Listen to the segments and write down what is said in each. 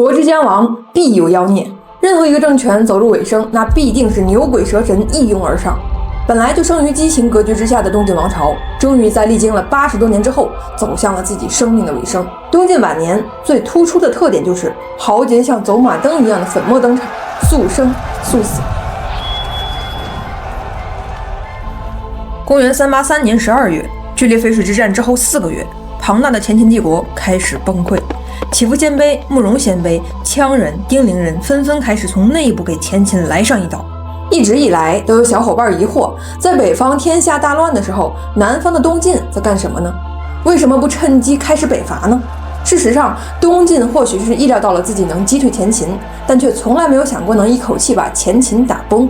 国之将亡，必有妖孽。任何一个政权走入尾声，那必定是牛鬼蛇神一拥而上。本来就生于畸形格局之下的东晋王朝，终于在历经了80多年之后，走向了自己生命的尾声。东晋晚年最突出的特点就是豪杰像走马灯一样的粉墨登场，速生速死。公元383年12月，距离淝水之战之后4个月，庞大的前秦帝国开始崩溃。祈福鲜卑、慕容鲜卑、羌人、丁零人纷纷开始从内部给前秦来上一刀。一直以来都有小伙伴疑惑，在北方天下大乱的时候，南方的东晋在干什么呢？为什么不趁机开始北伐呢？事实上，东晋或许是意料到了自己能击退前秦，但却从来没有想过能一口气把前秦打崩。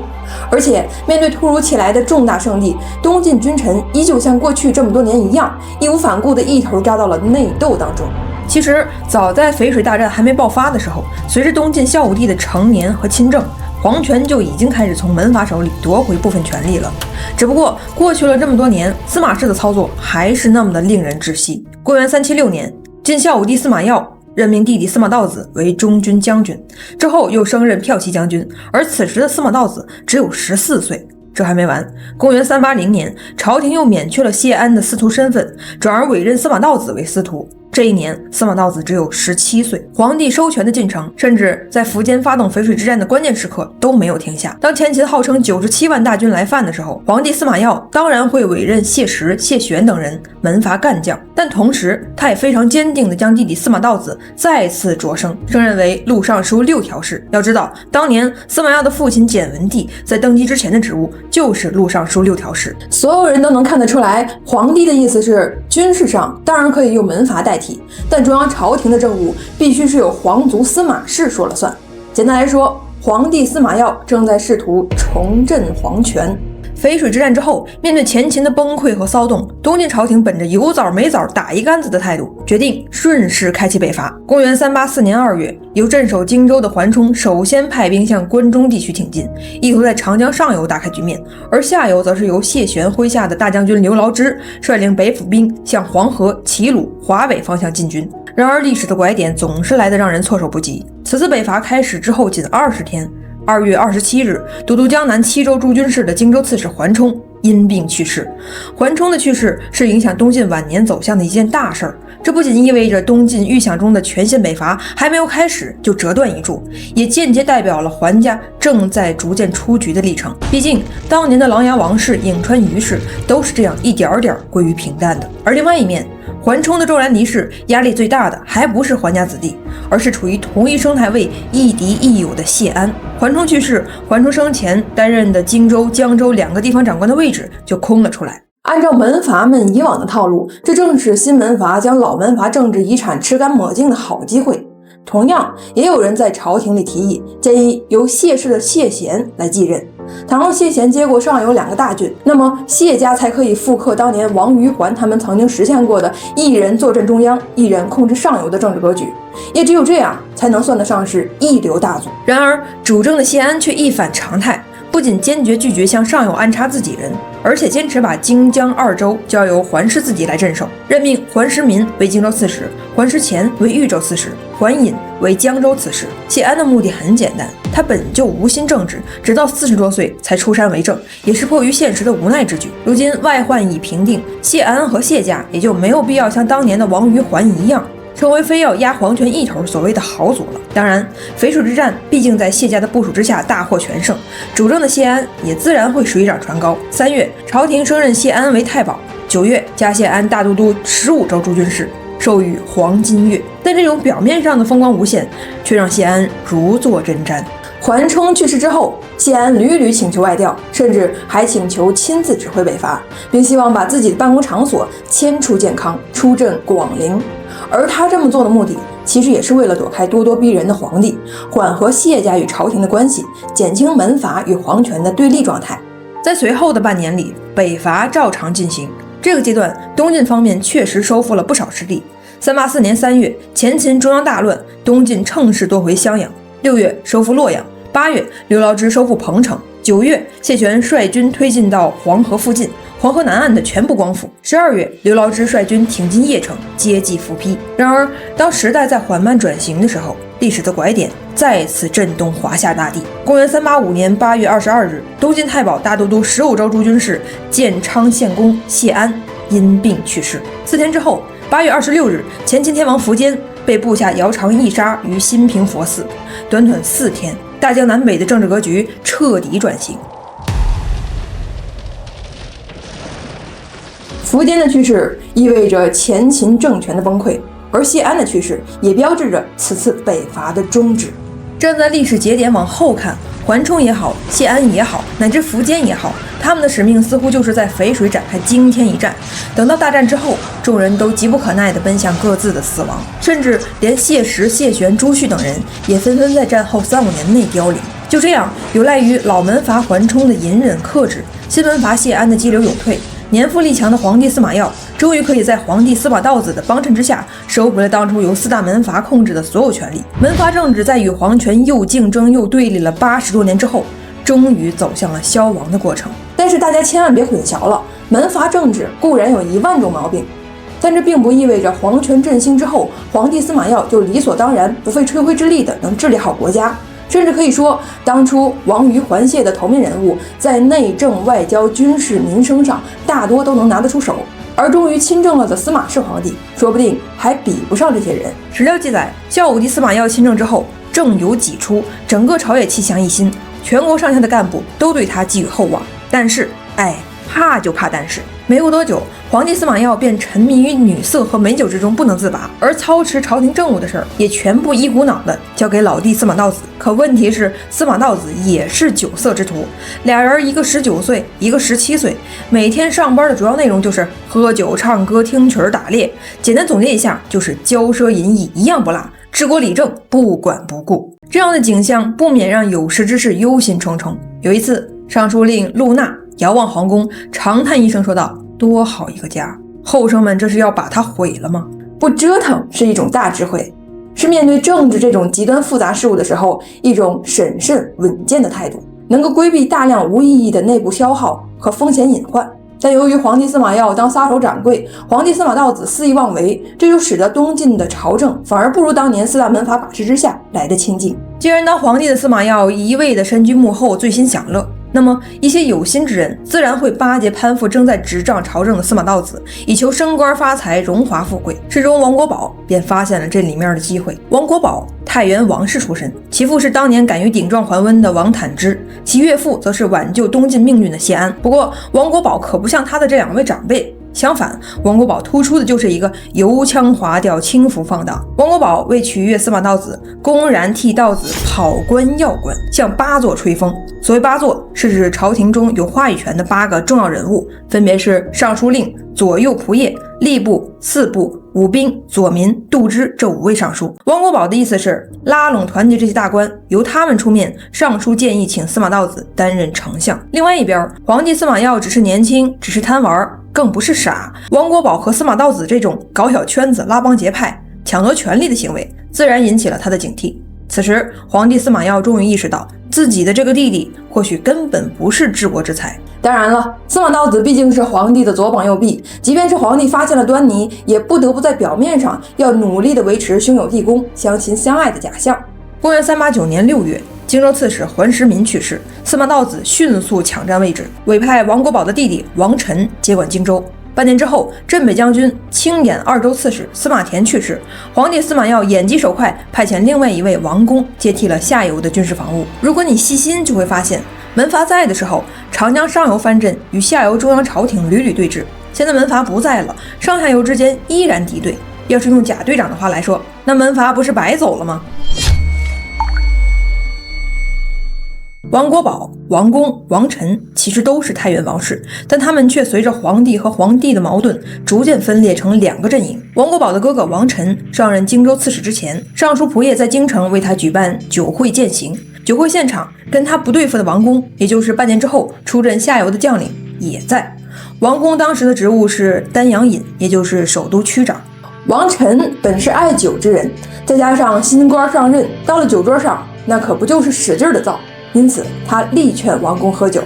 而且面对突如其来的重大胜利，东晋君臣依旧像过去这么多年一样，义无反顾地一头扎到了内斗当中。其实早在淝水大战还没爆发的时候，随着东晋孝武帝的成年和亲政，皇权就已经开始从门阀手里夺回部分权力了。只不过过去了这么多年，司马氏的操作还是那么的令人窒息。公元376年，晋孝武帝司马曜任命弟弟司马道子为中军将军，之后又升任骠骑将军，而此时的司马道子只有14岁。这还没完，公元380年，朝廷又免去了谢安的司徒身份，转而委任司马道子为司徒。这一年，司马道子只有17岁。皇帝收权的进程，甚至在苻坚发动淝水之战的关键时刻都没有停下。当前秦号称97万大军来犯的时候，皇帝司马曜当然会委任谢石、谢玄等人门阀干将，但同时他也非常坚定地将弟弟司马道子再次擢升，升任为录尚书6条事。要知道，当年司马曜的父亲简文帝在登基之前的职务就是录尚书6条事。所有人都能看得出来，皇帝的意思是，军事上当然可以用门阀代替，但中央朝廷的政务必须是由皇族司马氏说了算。简单来说，皇帝司马曜正在试图重振皇权。淝水之战之后，面对前秦的崩溃和骚动，东晋朝廷本着有枣没枣打一竿子的态度，决定顺势开启北伐。公元384年2月，由镇守荆州的桓冲首先派兵向关中地区挺进，意图在长江上游打开局面，而下游则是由谢玄麾下的大将军刘牢之率领北府兵向黄河、齐鲁、华北方向进军。然而历史的拐点总是来得让人措手不及。此次北伐开始之后仅20天，2月27日，都督江南7州诸军事的荆州刺史桓冲因病去世。桓冲的去世是影响东晋晚年走向的一件大事儿，这不仅意味着东晋预想中的全线北伐还没有开始就折断一柱，也间接代表了桓家正在逐渐出局的历程。毕竟当年的琅琊王氏、颍川于氏都是这样一点点归于平淡的。而另外一面，桓冲的骤然离世，压力最大的还不是桓家子弟，而是处于同一生态位、亦敌亦友的谢安。桓冲去世，桓冲生前担任的荆州、江州2个地方长官的位置就空了出来。按照门阀们以往的套路，这正是新门阀将老门阀政治遗产吃干抹净的好机会。同样，也有人在朝廷里提议，建议由谢氏的谢贤来继任。倘若谢贤接过上游2个大郡，那么谢家才可以复刻当年王于桓他们曾经实现过的一人坐镇中央，一人控制上游的政治格局。也只有这样，才能算得上是一流大族。然而，主政的谢安却一反常态，不仅坚决拒绝向上游安插自己人，而且坚持把荆江2州交由桓氏自己来镇守，任命桓石民为荆州刺史，桓石虔为豫州刺史，桓隐为江州刺史。谢安的目的很简单，他本就无心政治，直到40多岁才出山为政，也是迫于现实的无奈之举。如今外患已平定，谢安和谢家也就没有必要像当年的王于桓一样，成为非要压皇权一头所谓的豪族了。当然，淝水之战毕竟在谢家的部署之下大获全胜，主政的谢安也自然会水涨船高。3月，朝廷升任谢安为太保；9月，加谢安大都督15州诸军事，授予黄金钺。但这种表面上的风光无限，却让谢安如坐针毡。桓冲去世之后，谢安屡屡请求外调，甚至还请求亲自指挥北伐，并希望把自己的办公场所迁出建康，出镇广陵。而他这么做的目的，其实也是为了躲开咄咄逼人的皇帝，缓和谢家与朝廷的关系，减轻门阀与皇权的对立状态。在随后的半年里，北伐照常进行。这个阶段，东晋方面确实收复了不少失地。384年3月，前秦中央大乱，东晋乘势夺回襄阳。6月，收复洛阳。8月，刘牢之收复彭城。9月，谢玄率军推进到黄河附近，黄河南岸的全部光复。12月，刘牢之率军挺进邺城，接济伏丕。然而，当时代在缓慢转型的时候，历史的拐点再次震动华夏大地。公元385年8月22日，东晋太保大都督15州诸军事建昌县公谢安因病去世。4天之后，8月26日，前秦天王苻坚被部下姚苌缢杀于新平佛寺。短短4天，大江南北的政治格局彻底转型。苻坚的去世意味着前秦政权的崩溃，而谢安的去世也标志着此次北伐的终止。站在历史节点往后看，桓冲也好，谢安也好，乃至苻坚也好，他们的使命似乎就是在淝水展开惊天一战。等到大战之后，众人都急不可耐地奔向各自的死亡，甚至连谢石、谢玄、朱旭等人也纷纷在战后3-5年内凋零。就这样，有赖于老门阀桓冲的隐忍克制，新门阀谢安的激流勇退，年富力强的皇帝司马曜终于可以在皇帝司马道子的帮衬之下，收回了当初由4大门阀控制的所有权力。门阀政治在与皇权又竞争又对立了80多年之后，终于走向了消亡的过程。但是大家千万别混淆了，门阀政治固然有1万种毛病，但这并不意味着皇权振兴之后，皇帝司马曜就理所当然不费吹灰之力的能治理好国家。甚至可以说，当初王于、桓谢的头面人物，在内政、外交、军事、民生上大多都能拿得出手，而终于亲政了的司马氏皇帝，说不定还比不上这些人。史料记载，孝武帝司马曜亲政之后，政由己出，整个朝野气象一新，全国上下的干部都对他寄予厚望。但是，怕就怕但是。没过多久，皇帝司马曜便沉迷于女色和美酒之中不能自拔，而操持朝廷政务的事儿也全部一股脑的交给老弟司马道子。可问题是，司马道子也是酒色之徒，俩人一个19岁，一个17岁，每天上班的主要内容就是喝酒、唱歌、听曲儿、打猎。简单总结一下，就是骄奢淫逸一样不落，治国理政不管不顾。这样的景象不免让有识之士忧心忡忡。有一次，尚书令陆纳遥望皇宫，长叹一声说道：“多好一个家！后生们这是要把它毁了吗？”不折腾是一种大智慧，是面对政治这种极端复杂事物的时候一种审慎稳健的态度，能够规避大量无意义的内部消耗和风险隐患。但由于皇帝司马曜当撒手掌柜，皇帝司马道子肆意妄为，这就使得东晋的朝政反而不如当年4大门阀把持之下来的清静。既然当皇帝的司马曜一味的身居幕后，醉心享乐，那么一些有心之人自然会巴结攀附正在执掌朝政的司马道子，以求升官发财、荣华富贵。其中王国宝便发现了这里面的机会。王国宝太原王氏出身，其父是当年敢于顶撞桓温的王坦之，其岳父则是挽救东晋命运的谢安。不过王国宝可不像他的这2位长辈，相反，王国宝突出的就是一个油腔滑调、轻浮放荡。王国宝为取悦司马道子，公然替道子跑官要官，向8座吹风。所谓8座，是指朝廷中有话语权的8个重要人物，分别是尚书令、左右仆射、吏部、四部、武兵、左民、度支这5位尚书。王国宝的意思是拉拢团结这些大官，由他们出面上书建议请司马道子担任丞相。另外一边，皇帝司马曜只是年轻，只是贪玩，更不是傻。王国宝和司马道子这种搞小圈子、拉帮结派、抢夺权力的行为，自然引起了他的警惕。此时，皇帝司马曜终于意识到，自己的这个弟弟或许根本不是治国之才。当然了，司马道子毕竟是皇帝的左膀右臂，即便是皇帝发现了端倪，也不得不在表面上要努力地维持兄友弟恭、相亲相爱的假象。公元389年6月，荆州刺史桓石民去世，司马道子迅速抢占位置，委派王国宝的弟弟王臣接管荆州。半年之后，镇北将军、清点2州刺史司马恬去世，皇帝司马曜眼疾手快，派遣另外一位王公接替了下游的军事防务。如果你细心，就会发现门阀在的时候，长江上游藩镇与下游中央朝廷屡屡对峙，现在门阀不在了，上下游之间依然敌对。要是用贾队长的话来说，那门阀不是白走了吗？王国宝、王公、王臣其实都是太原王室，但他们却随着皇帝和皇帝的矛盾逐渐分裂成2个阵营。王国宝的哥哥王臣上任荆州刺史之前，尚书仆射在京城为他举办酒会饯行，酒会现场跟他不对付的王公，也就是半年之后出任下游的将领也在。王公当时的职务是丹阳尹，也就是首都区长。王臣本是爱酒之人，再加上新官上任，到了酒桌上那可不就是使劲的造，因此他力劝王公喝酒。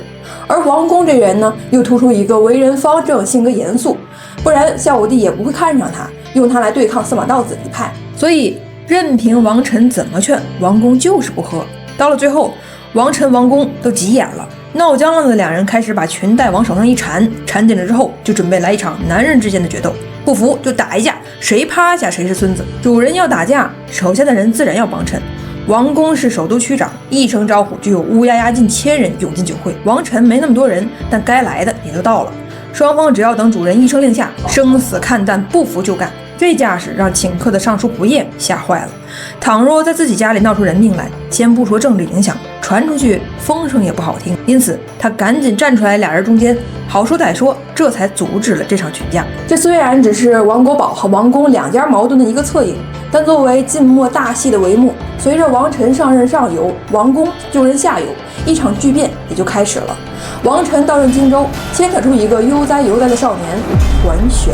而王公这人呢，又突出一个为人方正、性格严肃，不然孝武帝也不会看上他，用他来对抗司马道子一派。所以任凭王臣怎么劝，王公就是不喝。到了最后，王臣、王公都急眼了，闹僵了的两人开始把裙带往手上一缠，缠紧了之后，就准备来一场男人之间的决斗。不服就打一架，谁趴下谁是孙子。主人要打架，手下的人自然要帮衬。王公是首都区长，一声招呼就有乌压压近1000人涌进酒会。王臣没那么多人，但该来的也都到了。双方只要等主人一声令下，生死看淡，不服就干。这架势让请客的尚书仆射吓坏了。倘若在自己家里闹出人命来，先不说政治影响，传出去风声也不好听，因此他赶紧站出来，俩人中间好说歹说，这才阻止了这场群架。这虽然只是王国宝和王公两家矛盾的一个侧影，但作为晋末大戏的帷幕，随着王臣上任上游，王公就任下游，一场巨变也就开始了。王臣到任荆州，牵扯出一个悠哉悠哉的少年桓玄，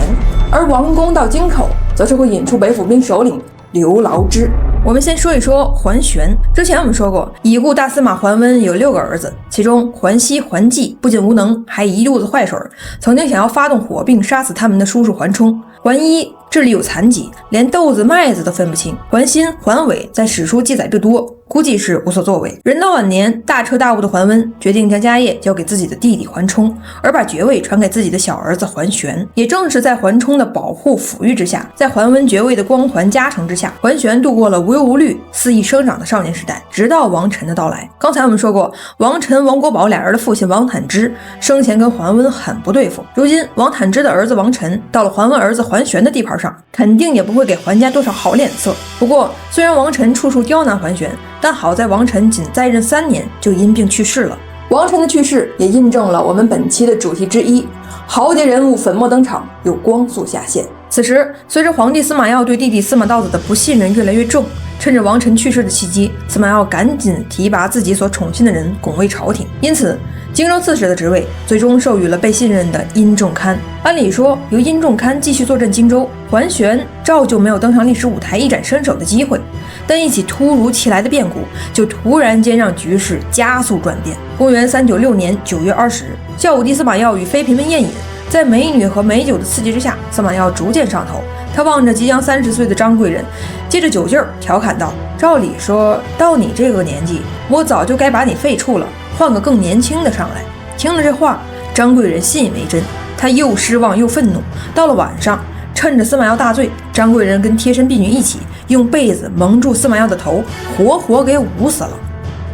而王公到荆口，则是会引出北府兵首领刘牢之。我们先说一说桓玄。之前我们说过，已故大司马桓温有6个儿子，其中桓熙、桓济不仅无能，还一肚子坏水，曾经想要发动火并杀死他们的叔叔桓冲。桓一智力有残疾，连豆子麦子都分不清。桓欣、桓伟在史书记载不多，估计是无所作为。人到晚年，大彻大悟的桓温决定将家业交给自己的弟弟桓冲，而把爵位传给自己的小儿子桓玄。也正是在桓冲的保护抚育之下，在桓温爵位的光环加成之下，桓玄度过了无忧无虑、肆意生长的少年时代，直到王臣的到来。刚才我们说过，王臣、王国宝俩人的父亲王坦之生前跟桓温很不对付，如今王坦之的儿子王臣到了桓温儿子桓玄的地盘上，肯定也不会给桓家多少好脸色。不过虽然王臣处处刁难桓玄，但好在王臣仅在任3年就因病去世了。王臣的去世也印证了我们本期的主题之一，豪杰人物粉墨登场，又光速下线。此时随着皇帝司马曜对弟弟司马道子的不信任越来越重，趁着王臣去世的契机，司马曜赶紧提拔自己所宠信的人拱卫朝廷，因此荆州刺史的职位最终授予了被信任的殷仲堪。按理说，由殷仲堪继续坐镇荆州，桓玄照旧没有登上历史舞台一展身手的机会。但一起突如其来的变故，就突然间让局势加速转变。公元396年9月20日，孝武帝司马曜与妃嫔们宴饮，在美女和美酒的刺激之下，司马曜逐渐上头。他望着即将30岁的张贵人，借着酒劲儿调侃道：“照理说，到你这个年纪，我早就该把你废黜了，换个更年轻的上来。”听了这话，张贵人信以为真，他又失望又愤怒。到了晚上，趁着司马曜大醉，张贵人跟贴身婢女一起用被子蒙住司马曜的头，活活给捂死了。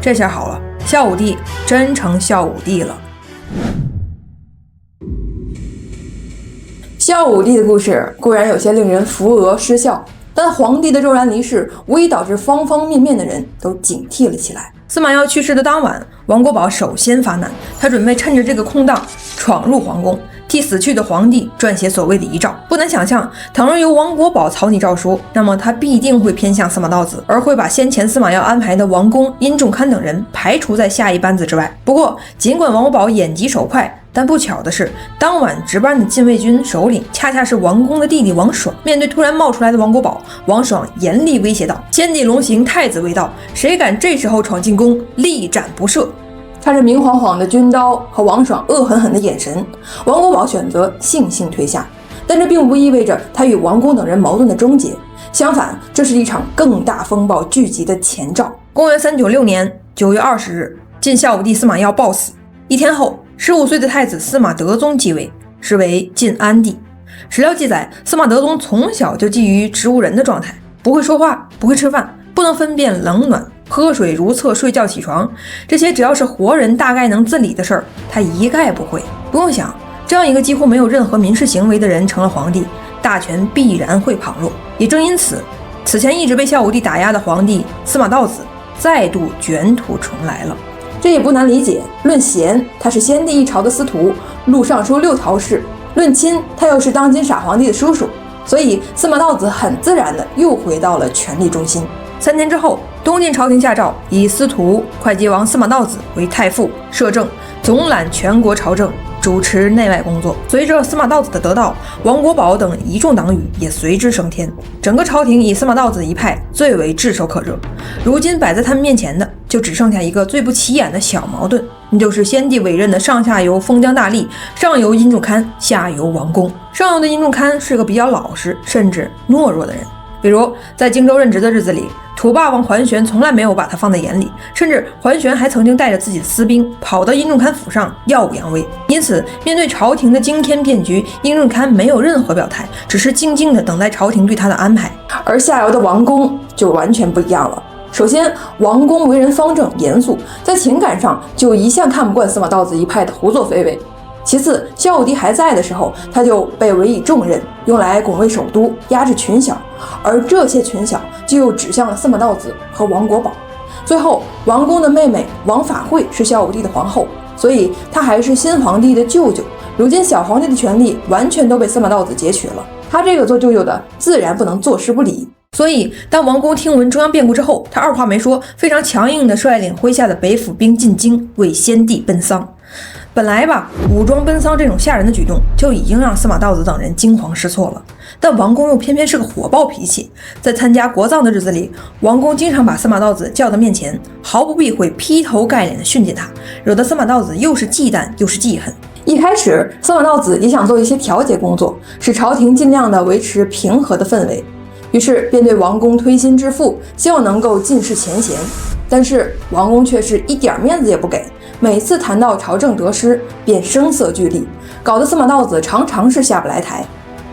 这下好了，孝武帝真成孝武帝了。孝武帝的故事固然有些令人扶额失笑，但皇帝的骤然离世无疑导致方方面面的人都警惕了起来。司马曜去世的当晚，王国宝首先发难，他准备趁着这个空档闯入皇宫，替死去的皇帝撰写所谓的遗诏。不难想象，倘若由王国宝草拟诏书，那么他必定会偏向司马道子，而会把先前司马曜安排的王公、殷仲堪等人排除在下一班子之外。不过，尽管王国宝眼疾手快，但不巧的是，当晚值班的禁卫军首领恰恰是王公的弟弟王爽。面对突然冒出来的王国宝，王爽严厉威胁道：“先帝龙行，太子未到，谁敢这时候闯进宫，立斩不赦。”看着明晃晃的军刀和王爽恶狠狠的眼神，王国宝选择悻悻退下。但这并不意味着他与王公等人矛盾的终结，相反，这是一场更大风暴聚集的前兆。公元396年9月20日，晋孝武帝司马曜暴死。一天后，15岁的太子司马德宗继位，是为晋安帝。史料记载，司马德宗从小就寄于植物人的状态，不会说话，不会吃饭，不能分辨冷暖，喝水如厕，睡觉起床，这些只要是活人大概能自理的事儿，他一概不会。不用想，这样一个几乎没有任何民事行为的人成了皇帝，大权必然会旁落。也正因此，此前一直被孝武帝打压的皇帝司马道子再度卷土重来了。这也不难理解，论贤，他是先帝一朝的司徒，录尚书6条事；论亲，他又是当今傻皇帝的叔叔，所以司马道子很自然的又回到了权力中心。3年之后，东晋朝廷下诏，以司徒会稽王司马道子为太傅，摄政，总揽全国朝政，主持内外工作。随着司马道子的得道，王国宝等一众党羽也随之升天，整个朝廷以司马道子一派最为炙手可热。如今摆在他们面前的，就就只剩下一个最不起眼的小矛盾，那就是先帝委任的上下游封疆大吏，上游殷仲堪，下游王公。上游的殷仲堪是个比较老实甚至懦弱的人，比如在荆州任职的日子里，土霸王桓玄从来没有把他放在眼里，甚至桓玄还曾经带着自己的私兵跑到殷仲堪府上耀武扬威。因此面对朝廷的惊天变局，殷仲堪没有任何表态，只是静静地等待朝廷对他的安排。而下游的王公就完全不一样了。首先，王公为人方正严肃，在情感上就一向看不惯司马道子一派的胡作非为。其次，孝武帝还在的时候，他就被委以重任，用来拱卫首都，压制群小，而这些群小就又指向了司马道子和王国宝。最后，王公的妹妹王法惠是孝武帝的皇后，所以她还是新皇帝的舅舅。如今小皇帝的权力完全都被司马道子劫取了，他这个做舅舅的自然不能坐视不理。所以当王公听闻中央变故之后，他二话没说，非常强硬地率领麾下的北府兵进京为先帝奔丧。本来吧，武装奔丧这种吓人的举动就已经让司马道子等人惊慌失措了，但王公又偏偏是个火爆脾气，在参加国葬的日子里，王公经常把司马道子叫到面前，毫不避讳劈头盖脸地训诫他，惹得司马道子又是忌惮又是记恨。一开始，司马道子也想做一些调解工作，使朝廷尽量的维持平和的氛围，于是便对王公推心置腹，希望能够尽释前嫌。但是王公却是一点面子也不给，每次谈到朝政得失便声色俱厉，搞得司马道子常常是下不来台。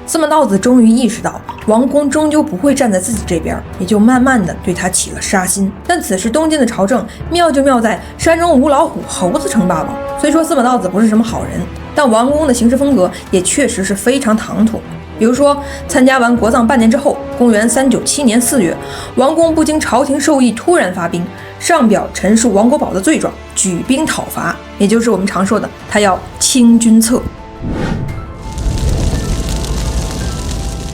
司马道子终于意识到王公终究不会站在自己这边，也就慢慢的对他起了杀心。但此时东晋的朝政妙就妙在山中无老虎，猴子称霸王。虽说司马道子不是什么好人，但王公的行事风格也确实是非常唐突。比如说，参加完国葬半年之后，公元397年4月，王公不经朝廷授意突然发兵，上表陈述王国宝的罪状，举兵讨伐，也就是我们常说的他要清君侧。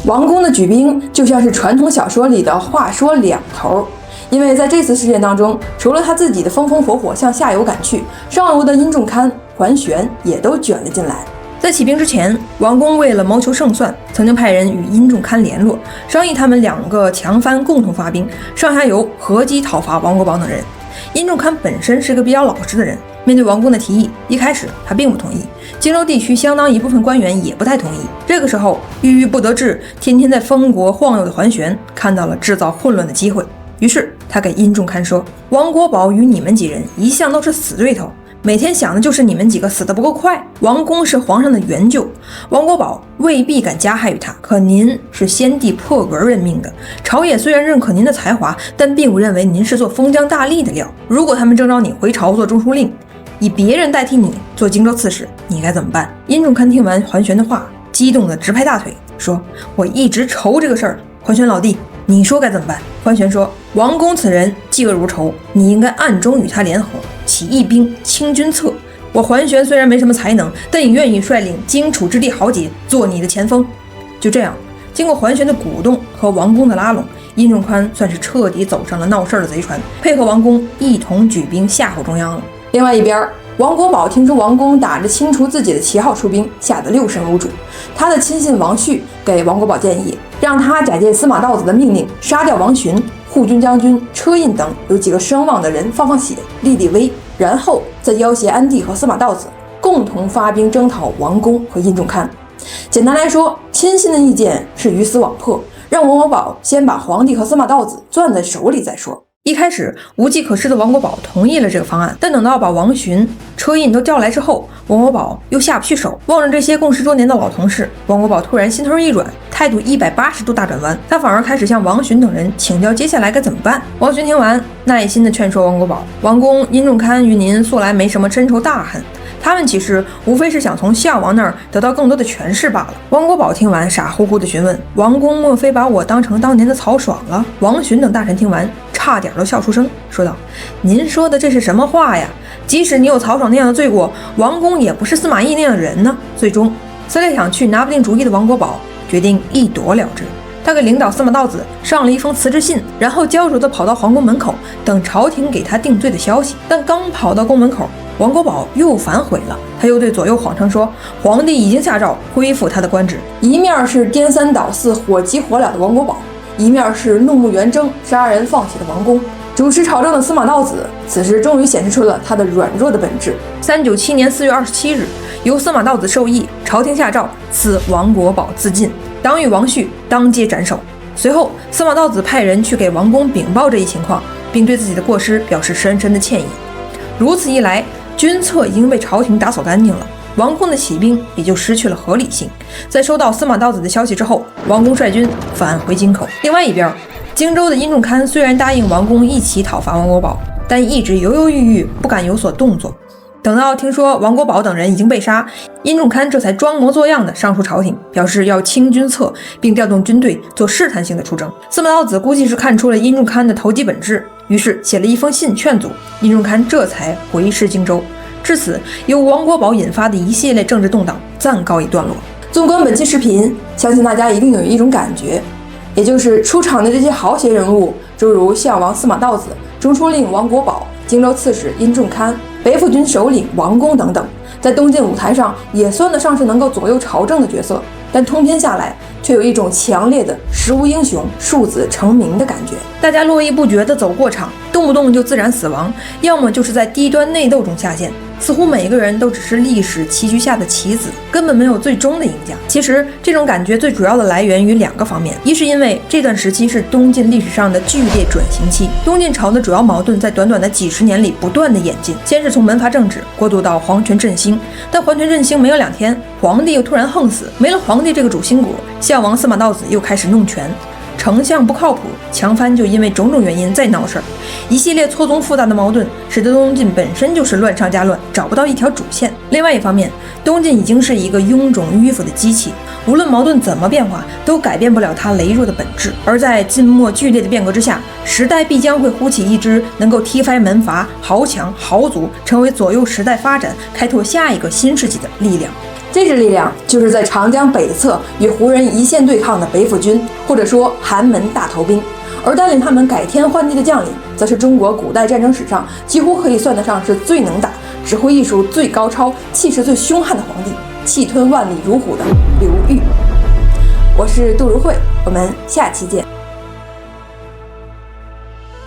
王公的举兵就像是传统小说里的话说两头，因为在这次事件当中，除了他自己的风风火火向下游赶去，上游的殷仲堪、桓玄也都卷了进来。在起兵之前，王公为了谋求胜算，曾经派人与殷仲堪联络，商议他们两个强藩共同发兵，上下游合击讨伐王国宝等人。殷仲堪本身是个比较老实的人，面对王公的提议，一开始他并不同意，荆州地区相当一部分官员也不太同意。这个时候，郁郁不得志，天天在封国晃悠的桓玄看到了制造混乱的机会，于是他给殷仲堪说：王国宝与你们几人一向都是死对头，每天想的就是你们几个死得不够快。王公是皇上的援救，王国宝未必敢加害于他，可您是先帝破格任命的，朝野虽然认可您的才华，但并不认为您是做封疆大吏的料。如果他们征召你回朝做中书令，以别人代替你做荆州刺史，你该怎么办？殷仲堪听完桓玄的话，激动地直拍大腿，说：我一直愁这个事儿，桓玄老弟，你说该怎么办？桓玄说：王公此人嫉恶如仇，你应该暗中与他联合，起义兵清君侧。我桓玄虽然没什么才能，但也愿意率领荆楚之地豪杰做你的前锋。就这样，经过桓玄的鼓动和王公的拉拢，殷仲堪算是彻底走上了闹事儿的贼船，配合王公一同举兵吓唬中央了。另外一边，王国宝听说王公打着清除自己的旗号出兵，吓得六神无主。他的亲信王旭给王国宝建议，让他假借司马道子的命令，杀掉王寻、护军将军车胤等有几个声望的人，放血，立立威，然后再要挟安帝和司马道子共同发兵征讨王公和殷仲堪。简单来说，亲信的意见是鱼死网破，让王国宝先把皇帝和司马道子攥在手里再说。一开始无计可施的王国宝同意了这个方案，但等到把王寻、车胤都叫来之后，王国宝又下不去手。望着这些共事多年的老同事，王国宝突然心头一软，态度180度大转弯，他反而开始向王寻等人请教接下来该怎么办。王寻听完，耐心地劝说王国宝：王公、殷仲堪与您素来没什么深仇大恨，他们其实无非是想从项王那儿得到更多的权势罢了。王国宝听完，傻乎乎地询问：王公莫非把我当成当年的曹爽了？王寻等大臣听完，差点都笑出声，说道：您说的这是什么话呀？即使你有曹爽那样的罪过，王公也不是司马懿那样的人呢。最终思来想去拿不定主意的王国宝决定一躲了之，他给领导司马道子上了一封辞职信，然后焦灼地跑到皇宫门口等朝廷给他定罪的消息。但刚跑到宫门口，王国宝又反悔了，他又对左右谎称说皇帝已经下诏恢复他的官职。一面是颠三倒四、火急火燎的王国宝，一面是怒目圆睁、杀人放血的王公，主持朝政的司马道子此时终于显示出了他的软弱的本质。397年4月27日，由司马道子授意，朝廷下诏赐王国宝自尽，党羽王绪当街斩首。随后，司马道子派人去给王公禀报这一情况，并对自己的过失表示深深的歉意。如此一来，军策已经被朝廷打扫干净了，王公的起兵也就失去了合理性。在收到司马道子的消息之后，王公率军返回京口。另外一边，荆州的殷仲堪虽然答应王公一起讨伐王国宝，但一直犹犹豫豫，不敢有所动作。等到听说王国宝等人已经被杀，殷仲堪这才装模作样的上书朝廷，表示要清军策，并调动军队做试探性的出征。司马道子估计是看出了殷仲堪的投机本质，于是写了一封信劝阻，殷仲堪这才回师荆州。至此，由王国宝引发的一系列政治动荡暂告一段落。纵观本期视频，相信大家一定有一种感觉，也就是出场的这些豪杰人物，诸如项王司马道子、中书令王国宝、荆州刺史殷仲堪、北府军首领王公等等，在东晋舞台上也算得上是能够左右朝政的角色，但通篇下来却有一种强烈的时无英雄庶子成名的感觉。大家络绎不绝地走过场，动不动就自然死亡，要么就是在低端内斗中下线，似乎每个人都只是历史棋局下的棋子，根本没有最终的赢家。其实这种感觉最主要的来源于2个方面，一是因为这段时期是东晋历史上的剧烈转型期，东晋朝的主要矛盾在短短的几十年里不断的演进，先是从门阀政治过渡到皇权振兴，但皇权振兴没有2天，皇帝又突然横死，没了皇帝这个主心骨，项王司马道子又开始弄权，丞相不靠谱，强藩就因为种种原因再闹事儿，一系列错综复杂的矛盾，使得东晋本身就是乱上加乱，找不到一条主线。另外一方面，东晋已经是一个臃肿迂腐的机器，无论矛盾怎么变化，都改变不了它羸弱的本质。而在晋末剧烈的变革之下，时代必将会呼起一支能够踢翻门阀、豪强、豪族，成为左右时代发展、开拓下一个新世纪的力量。这支力量就是在长江北侧与胡人一线对抗的北府军，或者说寒门大头兵，而带领他们改天换地的将领，则是中国古代战争史上几乎可以算得上是最能打、指挥艺术最高超、气势最凶悍的皇帝，气吞万里如虎的刘裕。我是杜如晦，我们下期见。